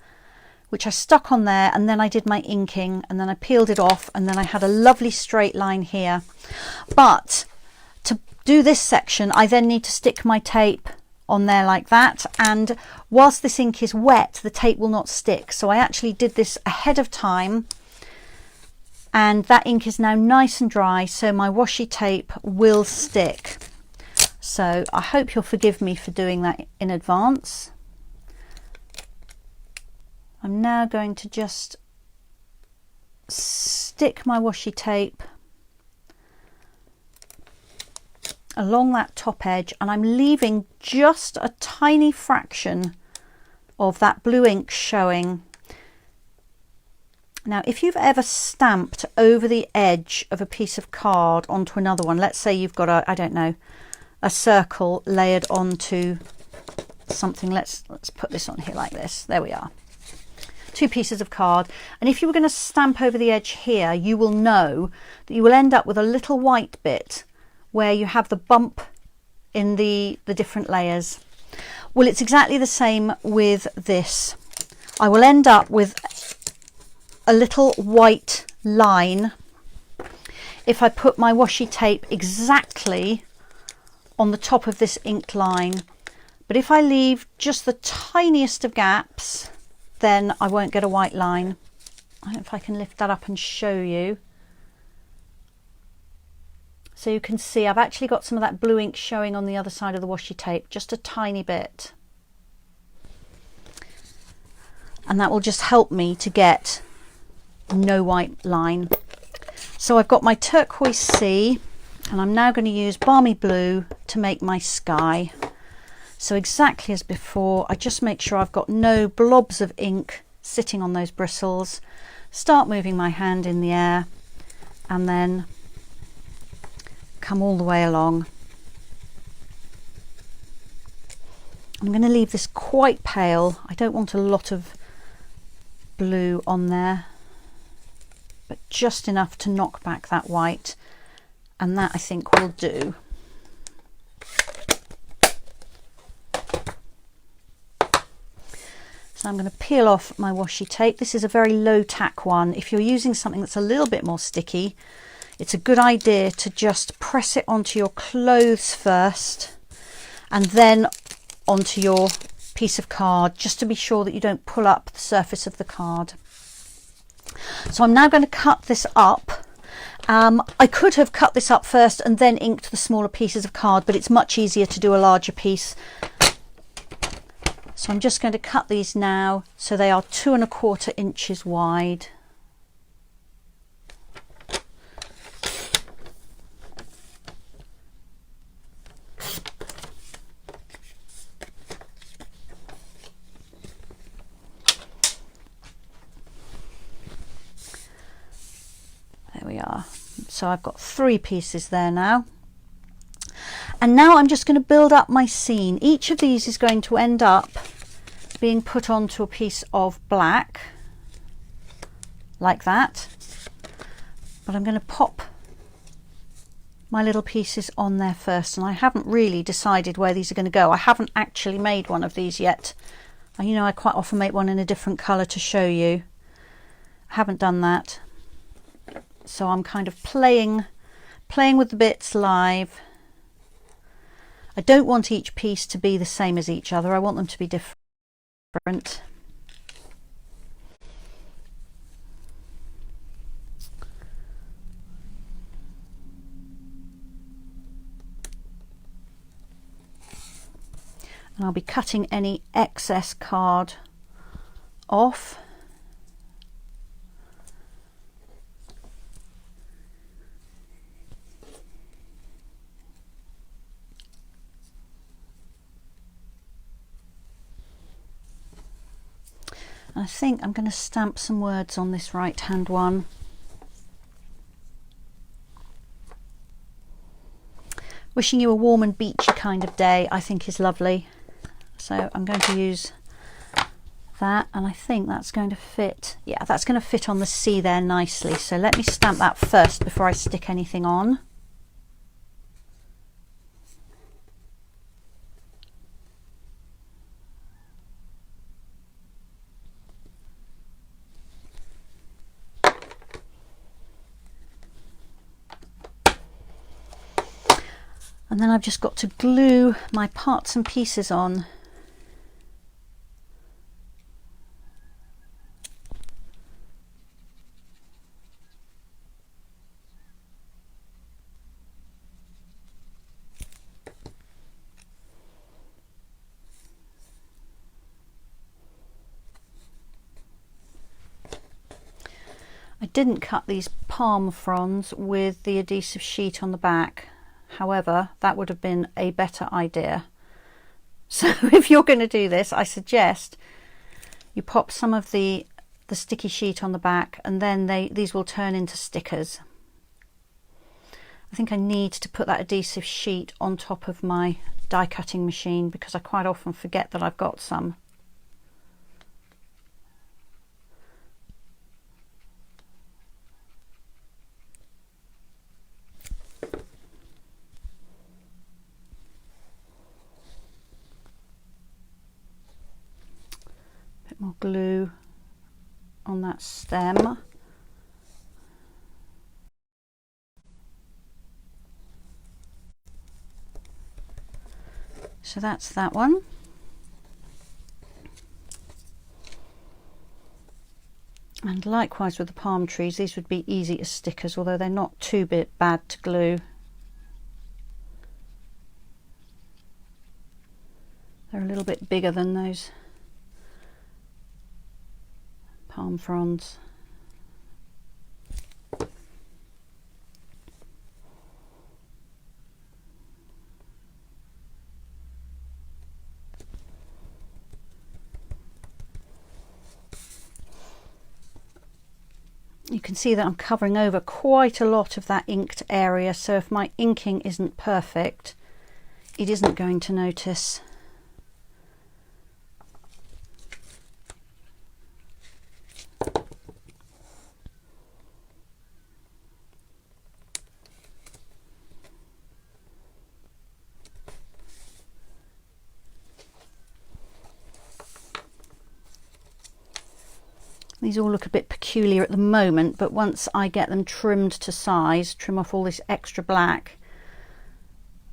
which I stuck on there, and then I did my inking, and then I peeled it off, and then I had a lovely straight line here. But to do this section I then need to stick my tape on there like that, and whilst this ink is wet the tape will not stick, so I actually did this ahead of time, and that ink is now nice and dry, so my washi tape will stick. So I hope you'll forgive me for doing that in advance. I'm now going to just stick my washi tape along that top edge, and I'm leaving just a tiny fraction of that blue ink showing. Now if you've ever stamped over the edge of a piece of card onto another one, let's say you've got a, I don't know, a circle layered onto something, let's put this on here like this, there we are, 2 pieces of card, and if you were going to stamp over the edge here, you will know that you will end up with a little white bit where you have the bump in the different layers. Well, it's exactly the same with this. I will end up with a little white line if I put my washi tape exactly on the top of this inked line, but if I leave just the tiniest of gaps, then I won't get a white line. I don't know if I can lift that up and show you. So you can see I've actually got some of that blue ink showing on the other side of the washi tape, just a tiny bit. And that will just help me to get no white line. So I've got my turquoise sea, and I'm now going to use balmy blue to make my sky. So exactly as before, I just make sure I've got no blobs of ink sitting on those bristles. Start moving my hand in the air and then come all the way along. I'm going to leave this quite pale. I don't want a lot of blue on there, but just enough to knock back that white, and that I think will do. So I'm going to peel off my washi tape. This is a very low tack one. If you're using something that's a little bit more sticky, it's a good idea to just press it onto your clothes first and then onto your piece of card, just to be sure that you don't pull up the surface of the card. So I'm now going to cut this up. I could have cut this up first and then inked the smaller pieces of card, but it's much easier to do a larger piece. So I'm just going to cut these now, so they are 2 1/4 inches wide. There we are. So I've got 3 pieces there now. And now I'm just going to build up my scene. Each of these is going to end up being put onto a piece of black, like that. But I'm going to pop my little pieces on there first, and I haven't really decided where these are going to go. I haven't actually made one of these yet. You know, I quite often make one in a different colour to show you. I haven't done that. So I'm kind of playing with the bits live. I don't want each piece to be the same as each other. I want them to be different. And I'll be cutting any excess card off. I think I'm going to stamp some words on this right hand one. Wishing you a warm and beachy kind of day, I think is lovely. So I'm going to use that, and I think that's going to fit. Yeah, that's going to fit on the C there nicely. So let me stamp that first before I stick anything on. And then I've just got to glue my parts and pieces on. I didn't cut these palm fronds with the adhesive sheet on the back. However, that would have been a better idea. So if you're going to do this, I suggest you pop some of the sticky sheet on the back, and then these will turn into stickers. I think I need to put that adhesive sheet on top of my die cutting machine because I quite often forget that I've got some. More glue on that stem. So that's that one. And likewise with the palm trees, these would be easy as stickers, although they're not too bad to glue. They're a little bit bigger than those palm fronds. You can see that I'm covering over quite a lot of that inked area, so if my inking isn't perfect, it isn't going to notice. These all look a bit peculiar at the moment, but once I get them trimmed to size, trim off all this extra black,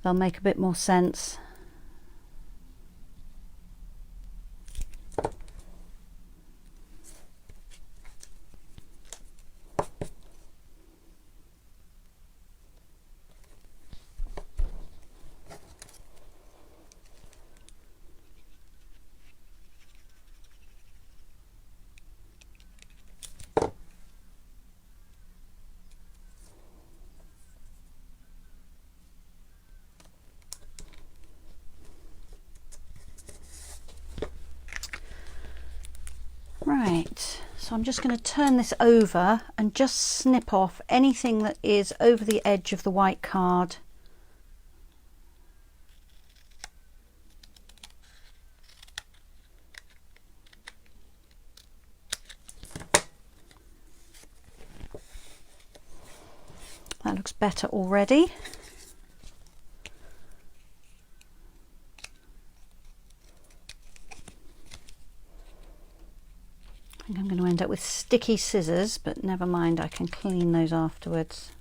they'll make a bit more sense. Right, so I'm just going to turn this over and just snip off anything that is over the edge of the white card. That looks better already. I think I'm going to end up with sticky scissors, but never mind, I can clean those afterwards.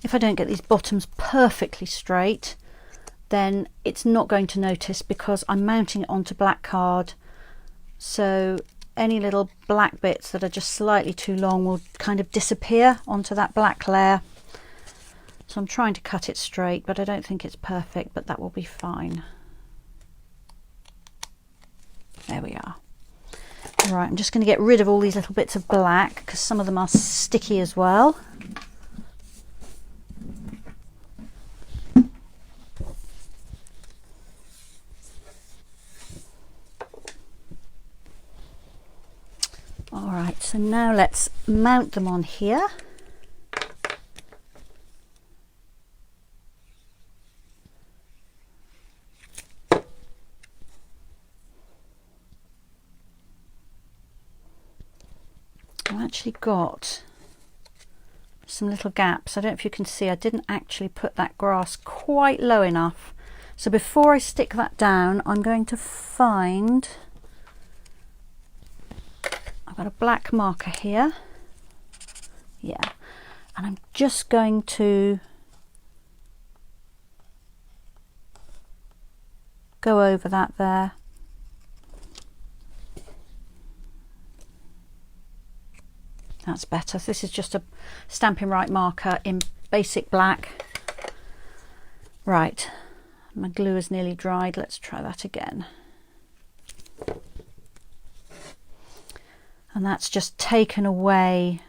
If I don't get these bottoms perfectly straight, then it's not going to notice because I'm mounting it onto black card. So any little black bits that are just slightly too long will kind of disappear onto that black layer. So I'm trying to cut it straight, but I don't think it's perfect, but that will be fine. There we are. Right, I'm just going to get rid of all these little bits of black because some of them are sticky as well. All right, so now let's mount them on here. I've actually got some little gaps. I don't know if you can see, I didn't actually put that grass quite low enough. So before I stick that down, I'm going to find, I've got a black marker here. Yeah, and I'm just going to go over that there. That's better. So this is just a Stampin' Right marker in basic black. Right, my glue is nearly dried. Let's try that again. And that's just taken away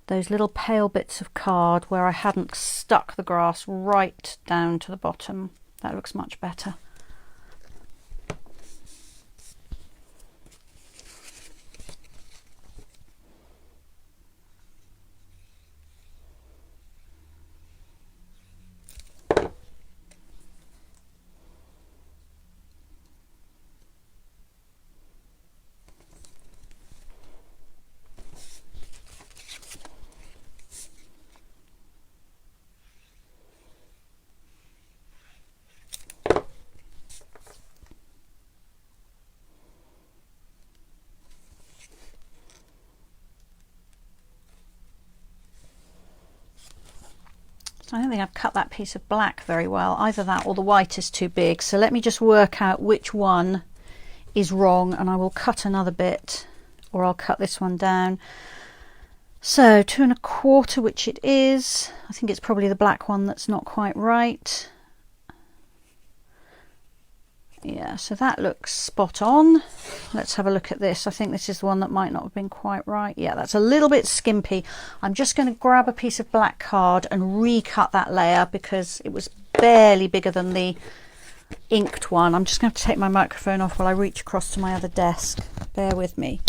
those little pale bits of card where I hadn't stuck the grass right down to the bottom. That looks much better. I don't think I've cut that piece of black very well. Either that or the white is too big. So let me just work out which one is wrong and I will cut another bit, or I'll cut this one down. So 2 1/4, which it is. I think it's probably the black one that's not quite right. Yeah, so that looks spot on. Let's have a look at this. I think this is the one that might not have been quite right. Yeah, that's a little bit skimpy. I'm just going to grab a piece of black card and recut that layer because it was barely bigger than the inked one. I'm just going to take my microphone off while I reach across to my other desk. Bear with me.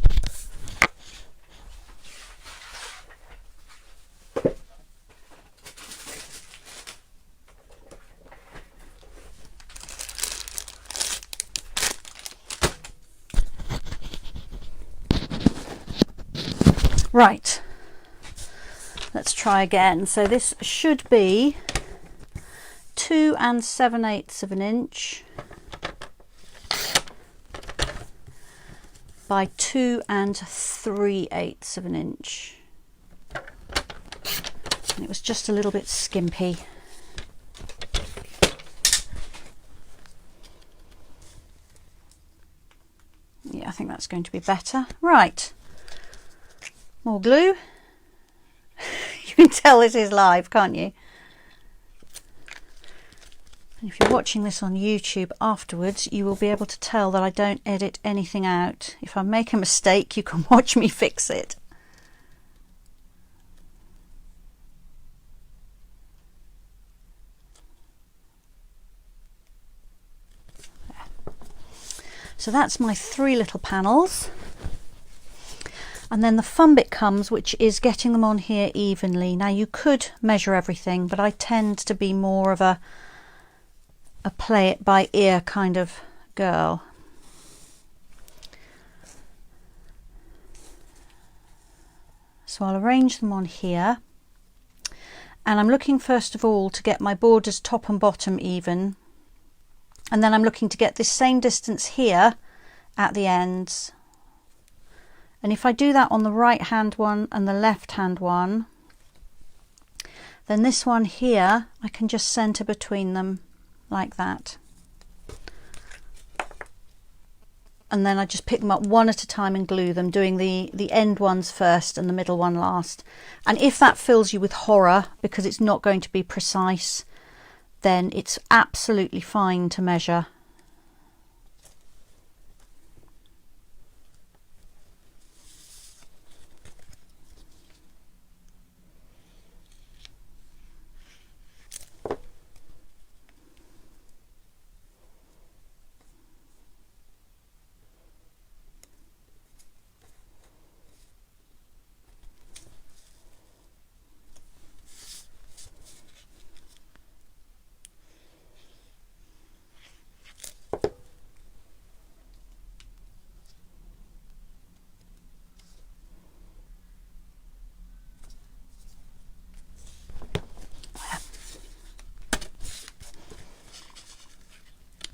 Right, let's try again. So this should be 2 7/8 of an inch by 2 3/8 of an inch. And it was just a little bit skimpy. Yeah, I think that's going to be better. Right. More glue. You can tell this is live, can't you? And if you're watching this on YouTube afterwards, you will be able to tell that I don't edit anything out. If I make a mistake, you can watch me fix it. There. So that's my 3 little panels. And then the fun bit comes, which is getting them on here evenly. Now you could measure everything, but I tend to be more of a play it by ear kind of girl. So I'll arrange them on here. And I'm looking first of all to get my borders top and bottom even. And then I'm looking to get this same distance here at the ends. And if I do that on the right hand one and the left hand one, then this one here, I can just center between them like that. And then I just pick them up one at a time and glue them, doing the end ones first and the middle one last. And if that fills you with horror because it's not going to be precise, then it's absolutely fine to measure.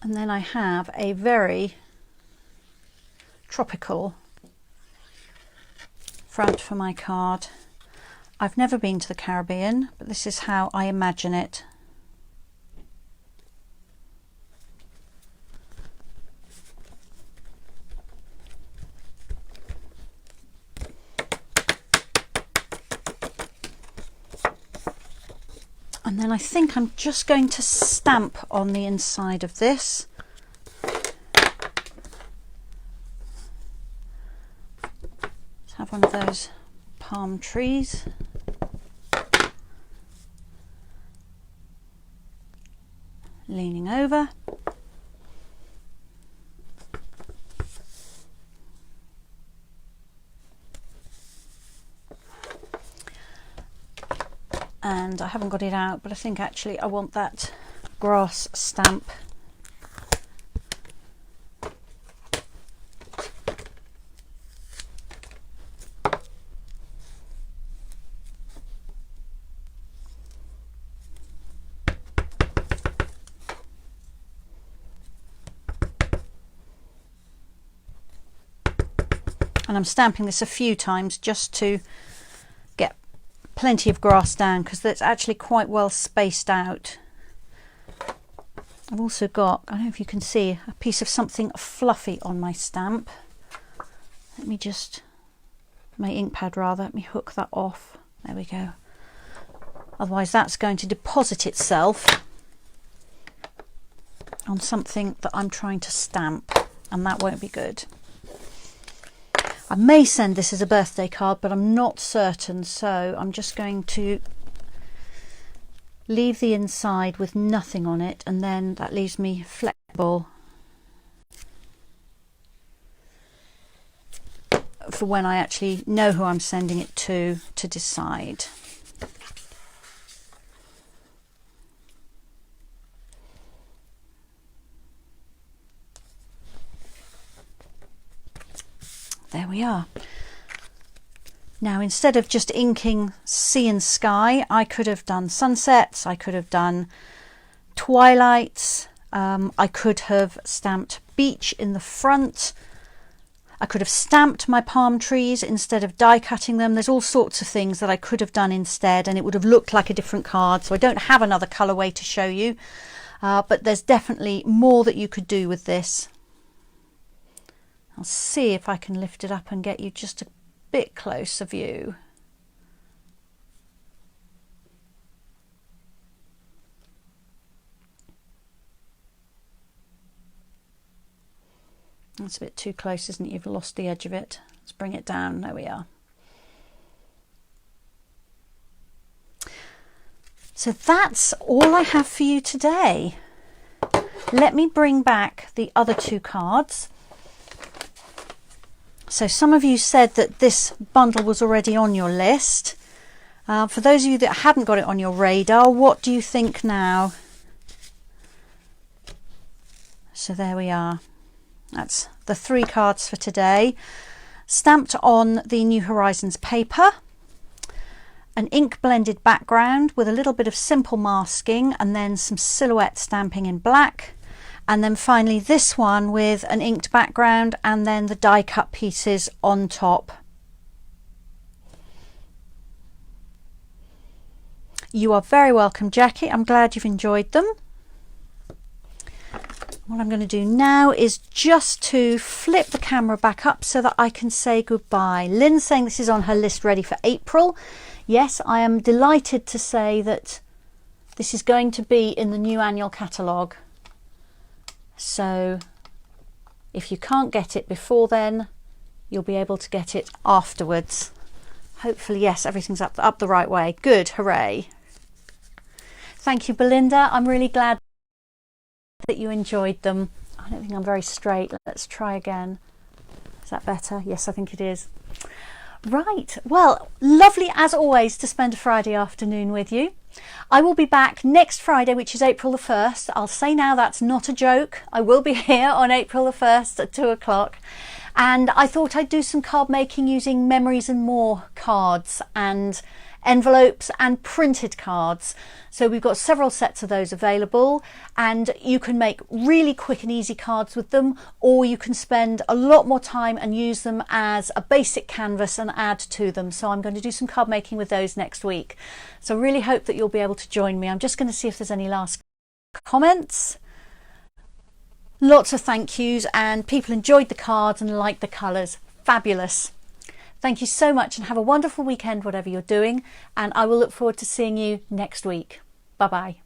And then I have a very tropical front for my card. I've never been to the Caribbean, but this is how I imagine it. And then I think I'm just going to stamp on the inside of this. Let's have one of those palm trees. Leaning over. And I haven't got it out, but I think actually I want that grass stamp. And I'm stamping this a few times just to get plenty of grass down, because that's actually quite well spaced out. I've also got, I don't know if you can see, a piece of something fluffy on my stamp. Let me just, my ink pad rather, let me hook that off. There we go. Otherwise that's going to deposit itself on something that I'm trying to stamp, and that won't be good. I may send this as a birthday card, but I'm not certain, so I'm just going to leave the inside with nothing on it, and then that leaves me flexible for when I actually know who I'm sending it to decide. There we are. Now, instead of just inking sea and sky, I could have done sunsets, I could have done twilights, I could have stamped beach in the front, I could have stamped my palm trees instead of die cutting them. There's all sorts of things that I could have done instead, and it would have looked like a different card. So I don't have another colourway to show you, but there's definitely more that you could do with this. I'll see if I can lift it up and get you just a bit closer view. That's a bit too close, isn't it? You've lost the edge of it. Let's bring it down. There we are. So that's all I have for you today. Let me bring back the other two cards. So some of you said that this bundle was already on your list. For those of you that hadn't got it on your radar, what do you think now? So there we are. That's the 3 cards for today. Stamped on the New Horizons paper. An ink blended background with a little bit of simple masking, and then some silhouette stamping in black. And then finally this one with an inked background and then the die cut pieces on top. You are very welcome, Jackie. I'm glad you've enjoyed them. What I'm going to do now is just to flip the camera back up so that I can say goodbye. Lynn's saying this is on her list ready for April. Yes, I am delighted to say that this is going to be in the new annual catalogue. So if you can't get it before then, you'll be able to get it afterwards. Hopefully, yes, everything's up the right way. Good, hooray. Thank you, Belinda. I'm really glad that you enjoyed them. I don't think I'm very straight. Let's try again. Is that better? Yes, I think it is. Right, well, lovely as always to spend a Friday afternoon with you. I will be back next Friday, which is April the 1st. I'll say now that's not a joke. I will be here on April the 1st at 2 o'clock. And I thought I'd do some card making using Memories and More cards and envelopes and printed cards. So we've got several sets of those available, and you can make really quick and easy cards with them, or you can spend a lot more time and use them as a basic canvas and add to them. So I'm going to do some card making with those next week. So I really hope that you'll be able to join me. I'm just going to see if there's any last comments. Lots of thank yous, and people enjoyed the cards and liked the colours. Fabulous. Thank you so much, and have a wonderful weekend, whatever you're doing, and I will look forward to seeing you next week. Bye bye.